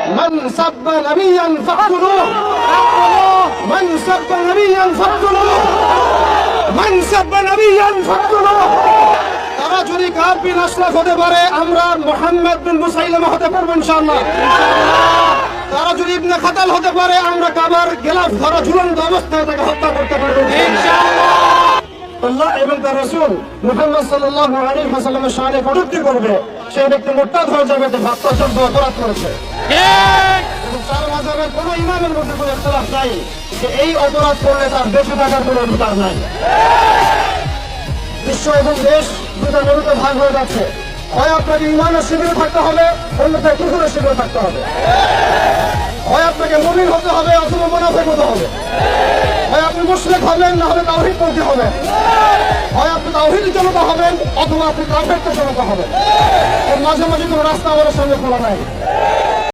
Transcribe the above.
من سب نبيا فاقتلوه من سب نبيا فاقتلوه من سب نبيا فاقتلوه তারা যদি কাব বিন আশরাফ হতে পারে আমরা মুহাম্মদ বিন মুসাইলামা হতে পারবো ইনশাআল্লাহ তারা যদি ইবনে খাতাল হতে পারে আমরা কাবার গিলাফ ধরা ঝুলন্ত অবস্থায় তাকে হত্যা করতে পারবো ইনশাআল্লাহ আল্লাহ এবং তার রাসূল মুহাম্মদ সাল্লাল্লাহু আলাইহি ওয়াসাল্লামের শানে কটূক্তি করবে সেই ব্যক্তি মুরতাদ হয়ে যাবে যে ভাবসাধ্য অপরাধ করেছে ঠিক চার মাযহাবের কোন ইমামের মধ্যে কোনো ইখতিলাফ নাই যে এই অপরাধ করলে তার বেঁচে থাকার কোনো অধিকার নাই বিশ্ব এবং দেশ দুটো নদীতে ভাগ হয়ে যাচ্ছে হয় আপনাকে ইমানের শিবিরে থাকতে হবে অন্যথায় কুফরের শিবিরে থাকতে হবে হয় আপনাকে মুমিন হতে হবে অথবা মুনাফিক হতে হবে হয় আপনি মুশরিক হবেন না হলে তাওহীদ পড়তে হবে হয় আপনি তাওহীদের জনতা হবেন অথবা আপনি কাফেরদের জনতা হবেন এর মাঝামাঝি কোনো রাস্তা আমাদের সামনে খোলা নাই